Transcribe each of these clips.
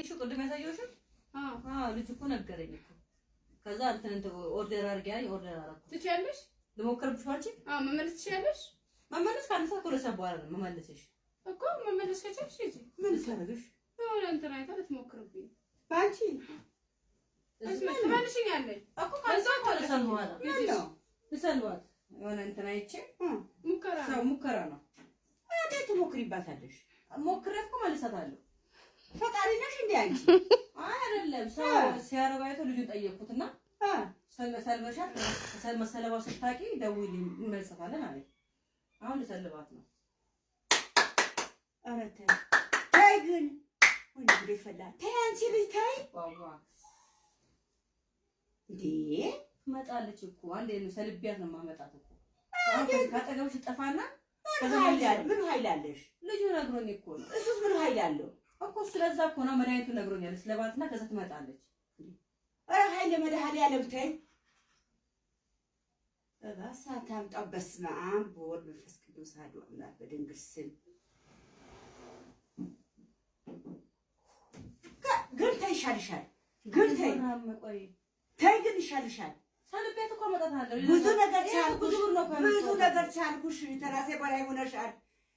አየሽው ቅድም ያሳየሁሽ ልጅ እኮ ነገረኝ እኮ ከዛ አንተ ኦርደር አድርጊያለሽ ኦርደር አደረኩ ትችያለሽ ልሞክርብሽ አንቺ መመለስ ትችያለሽ መመለስ ካንተ ኮለሰ በኋላ ነው መመለስሽ እኮ መመለስ ከቻልሽ እጂ ምን ታረግሽ ነው እንትና አይታ ልትሞክርብኝ ባንቺ ትመልሽኛለሽ እኮ ካንተ ኮለሰ በኋላ ነው ትሰልዋት የሆነ እንትና አይቼ ሙከራ ነው እንዴት ትሞክሪባታለሽ ሞክረት እኮ መልሳታለሁ ፈጣሪ ነሽ እንዴ አንቺ አይደለም ሰው ሲያረጋይቶ ልጁን ጠየቅኩትና ሰልበሻት መሰለባው ስታቂ ደውይልኝ እንመልሳታለን አለኝ አሁን ልሰልባት ነው ኧረ ተይ ግን ወንድ ይፈላ ተይ አንቺ ልጅ ተይ ዋዋ እንዴ መጣለች እኮ አንዴ ሰልቢያት ነው ማመጣት እኮ ካጠገብሽ ጠፋና ምን ኃይል አለሽ ልጁ ነግሮኝ እኮ ነው እሱስ ምን ኃይል አለው እኮ ስለዛ እኮ ነው መድኃኒቱ ነግሮኛል ስለባትና ከዛ ትመጣለች ኧረ ኃይል መድኃኒዓለም ተይ እባሳ ታምጣው በስመ አብ በወልድ በመንፈስ ቅዱስ አሐዱ አምላክ በድንግል ስም ግን ተይ ይሻልሻል ግን ተይ ግን ይሻልሻል ሰልቤት እኮ መጣታለሁ ብዙ ነገር ቻልኩሽ ተራሴ በላይ ሆነሻል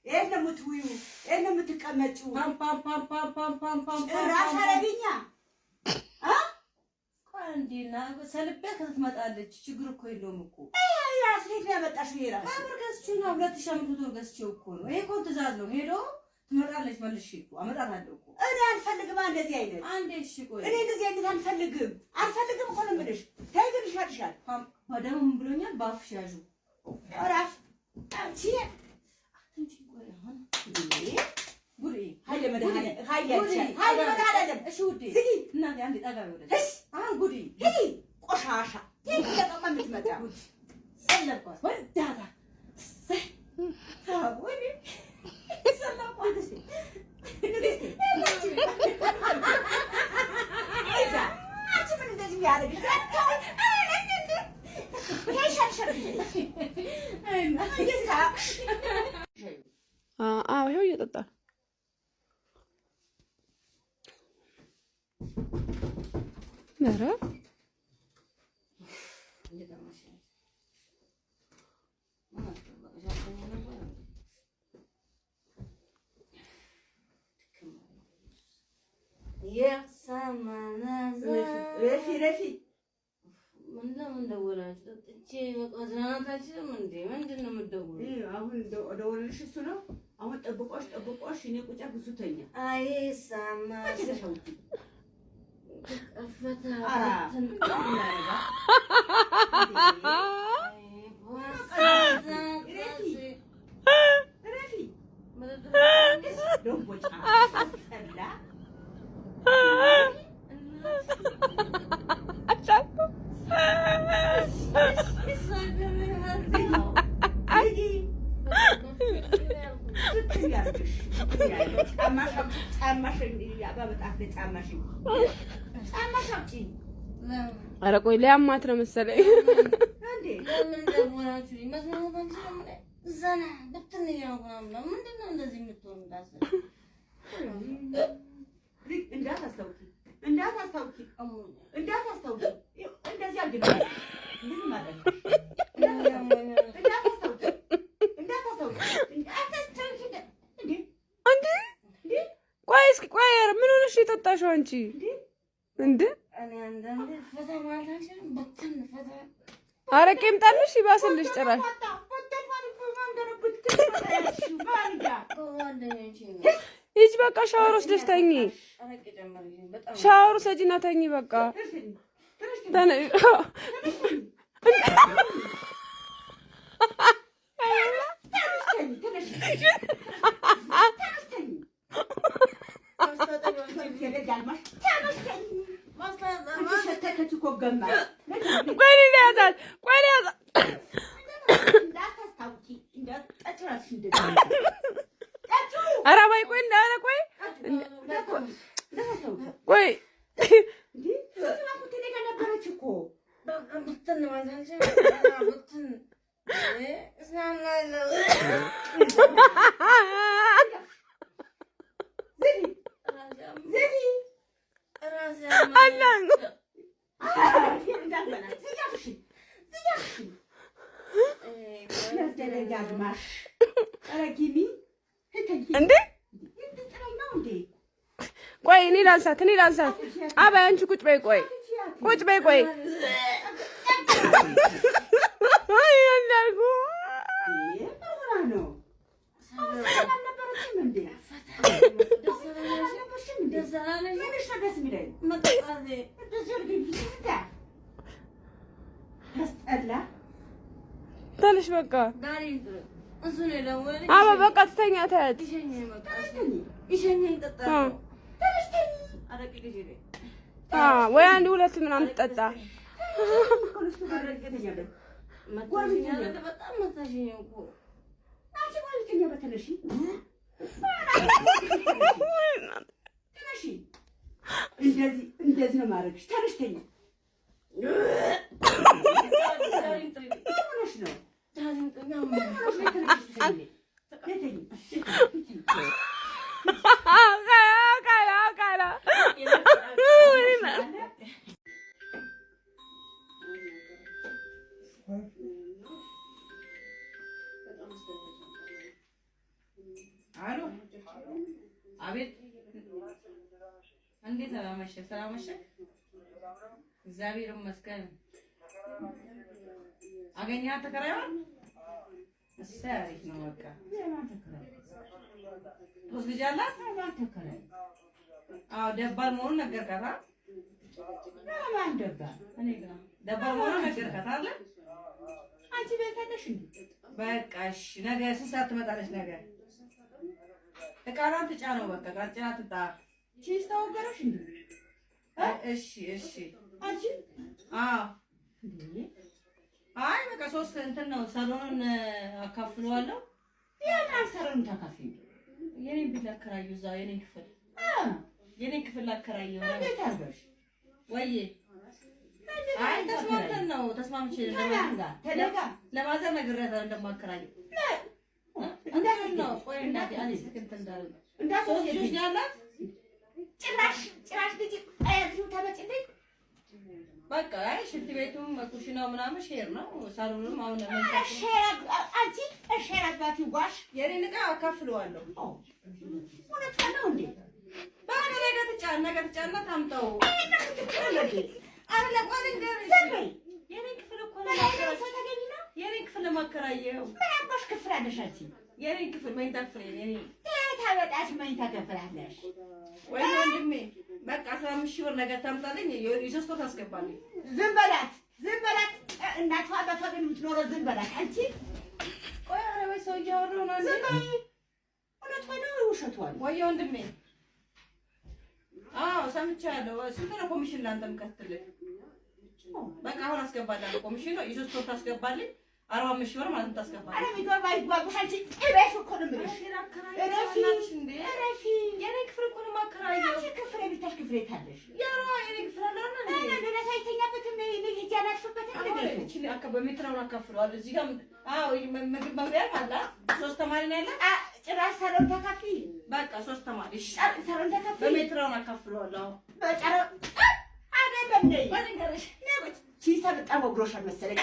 ይሄን ነው የምትውዩ ይሄን ነው የምትቀመጪው ፓም ራሽ አረብኛ እንዴና ሰልቤት ትመጣለች ችግር እኮ የለውም እኮ ራስ ሄድ ያመጣሽው ይራስ አብርገስቹና 2500 ገዝቼው እኮ ነው ይሄ እኮ ትእዛዝ ነው ሄዶ ትመጣለች መልሽ እኮ አመጣታለሁ እኮ እኔ አልፈልግም እንደዚህ አይነት አንዴ እሺ ቆይ እኔ እንደዚህ አይነት አልፈልግም እኮ ነው የምልሽ ተይ ግን ይሻልሻል ወደም ብሎኛል ባፍሽ ያዡ አራፍ አንቺ ቆይ አሁን ጉሪ ኃይለ መድኃኒዓለም እሺ ውዴ ዝጊ እናቴ አንዴ ጠጋቢ ወደ አሁን ጉዲ ቆሻሻ ተቀማ የምትመጣ ሰለባት ወዳታ ወይኔ ይኸው እየጠጣ ኧረ ረፊ ምንድነው ደወላችሁ? እቺ መቆዝናታችንም እንዴ ምንድነው የምትደውሉ? አሁን ደወልልሽ እሱ ነው። አሁን ጠብቆሽ እኔ ቁጫ ብዙ ተኛ። አይ ሳማ ፈታ ኧረ ቆይ ሊያማት ነው መሰለኝ። ለምን ደወላችሁ? ዘና ብትን ያው ምንድነው እንደዚህ የምትሆኑ እንዳታስታውቂ እንደዚህ አድርጊ ምን ማለት ነው? ቆይ እስኪ ቆይ ምን ሆነሽ የጠጣሽው አንቺ እንዴ? አረቄም ጣልሽ ይባስልሽ ጭራሽ ሂጂ በቃ ሻወር ወስደሽ ተኚ። ሻወር ወስጂና ተኚ በቃ ኧረ በይ ቆይ እንዳለ ቆይ ቆይ አላንጎ እንዴ ቆይ እኔ ላንሳት አባይ አንቺ ቁጭ በይ ቆይ አይ እንዳልኩ ተነሽ በቃ አባ በቃ ትተኛ ተያት ወይ አንድ ሁለት ምናምን ትጠጣ እንደዚህ ነው ማድረግሽ። ተነሽ ተኝ አቤት እንዴት አመሸህ? ሰላም መሸህ? እግዚአብሔር ይመስገን። አገኘሃት ተከራይዋን? እሰይ አሪፍ ነው። በቃ ሶስት ልጅ አላት? አዎ ደባል መሆኑን ነገርካት? ማን ደባል? እኔ ግን ደባል መሆኑን ነገርካት አይደል? አንቺ ቤት አለሽ እንዴ? በቃ እሺ፣ ነገ ስንት ሰዓት ትመጣለች? ነገ እቃዋን ትጫነው። በቃ ቃጭና ትጣ ቺስ ታወገረሽ እንዴ? እሺ እሺ። አንቺ አዎ አይ በቃ ሶስት እንትን ነው። ሳሎኑን አካፍለዋለሁ። ያን አንሰረን ተካፊ የኔን ቤት ላከራየው እዛ የኔን ክፍል ላከራየው ነው። እንዴት አድርገሽ ወይ አይ ተስማምተን ነው ተስማምቼ ተደጋ ለማዘር ነግሬያታለሁ እንደማከራየው ነው። ቆይ እናቴ አለ ስክንት እንዳለ ሶስት ልጅ ያላት ጭራሽ ልጅ አይዙ ተመጭልኝ። በቃ አይ ሽንት ቤቱም ኩሽናው ምናምን ሼር ነው። ሳሎኑም አሁን ሼር አንቺ ሼር አባቲ ዋሽ የኔን ዕቃ አካፍለዋለሁ። እውነት ነው እንዴ? ባለ ነገ ትጫና ታምጣው አረ ለቆን የኔን ክፍል እኮ ነው የኔን ክፍል ለማከራየው ምን አባሽ ክፍል አለሽ አንቺ? የኔን ክፍል መኝታ ክፍል የኔ ታበጣሽ መኝታ ክፍል አለሽ ወይ ወንድሜ? በቃ 15,000 ብር ነገ ታምጣልኝ። የሶስት ወር ታስገባልኝ። ዝም በላት እናቷ በፈገን የምትኖረው ዝም በላት አንቺ። ቆይ ኧረ ወይ ሰው እያወራሁ ነው። ዝም በይ። እውነት ነው ውሸት ነው ወይ ወንድሜ? አዎ ሰምቻለሁ። ስንት ነው ኮሚሽን ላንተ የምከፍልህ? በቃ አሁን አስገባላለሁ። ኮሚሽን ነው የሶስት ወር ታስገባልኝ። 45,000 ብር ማለት ታስገባለህ። አረ ቢገባ ይጓጉሽ አንቺ እረፊ እኮ ነው የምልሽ። እረፊ የኔ ክፍል እኮ ነው የማከራየው። አንቺ ክፍል የቤታሽ ክፍል የት አለሽ? ያው የኔ ክፍል አለ አይደል? ለኔ ሳይተኛበትም ልጅ ያላሽበት እንዴ? እቺ በሜትራውን አካፍለዋለሁ። እዚህ ጋር አዎ ምግብ መብያ አለ። 3 ተማሪ ነው ያለ። ጭራሽ ሰሎን ተካፊ። በቃ 3 ተማሪ እሺ፣ ሰሎን ተካፊ በሜትራውን አካፍለዋለሁ። በጨረ አይደለም እንዴ? ባንገርሽ ነብት ቺሳ በጣም ወግሮሻል መሰለኝ።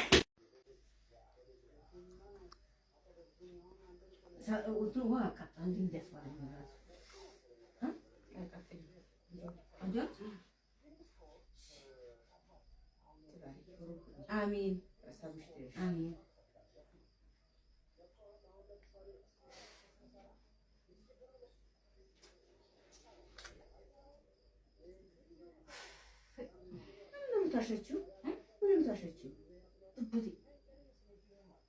አሚን አሚን። ምንም ታሸችው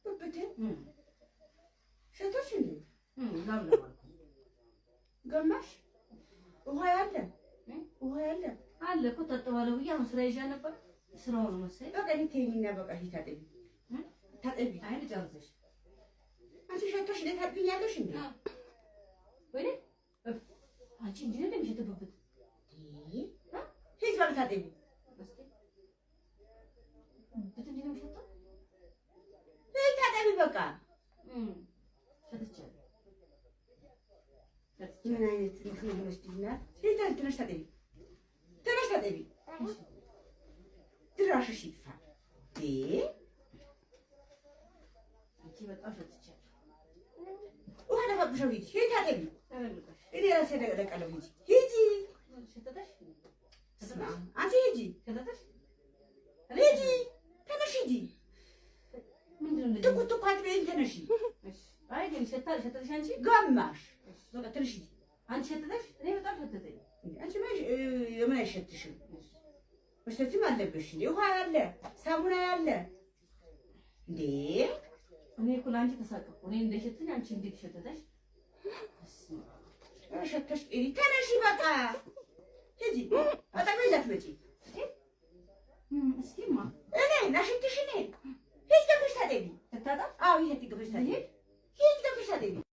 ብብቴ ሸቶች እንዴ? ገማሽ ውሃ ያለ አለ እኮ ታጠባለሁ ብዬ አሁን ስራ ይዣ ነበር። ስራው ነው መሰለኝ። በቃ ልትይኝና በቃ ታጠቢ። አይ ልጨርሰሽ። አንቺ ሸቶሽ እንዴት ታጥቢኛለሽ እንዴ? ወይኔ አንቺ እንዴ ነው የሚሸተብበት? ሂድ በቃ ታጠቢ። በትንሽ ነው የሚሸተው። ታጠቢ በቃ ምን አይነት ትንሽ ልጅ ናት? ሂድ ትንሽ ታጠቢ። ድራሽሽ ይጥፋ። አንቺ በጣም ሸትቻለሁ። ውሃ ደፋብሻው ሂጂ ሂጂ ታጠቢ። እኔ ራሴ ደቀለቀለው ሂጂ ሂጂ። ሸተተሽ አንቺ ሂጂ ሸተተሽ ሂጂ ተነሽ ሂጂ። ምንድነው እንደዚህ ትኩት ትኩት አትበይኝ ተነሽ። አይ ግን ሸተተሽ አንቺ ገማሽ በቃ ተነሽ ሂጂ። አንቺ ሸተተሽ እኔ በጣም ሸተተኝ። አንቺ ምን አይሸትሽም? መሸትም አለብሽ እንዴ? ውሃ ያለ ሳሙና ያለ እንዴ? እኔ እኮ ለአንቺ ተሳቀቅኩ። እኔ እንደሸተኝ አንቺ እንዴት ሸተተሽ? ሸተሽ ተነሺ በቃ ሂጂ። አጠገቤ እንዳትመጪ እስኪማ እኔ ናሽትሽ እኔ ሂጂ ገብተሽ ታጠቢ። ተታጣ አዎ ሂጂ ገብተሽ ታጠቢ። ሂጂ ገብተሽ ታጠቢ።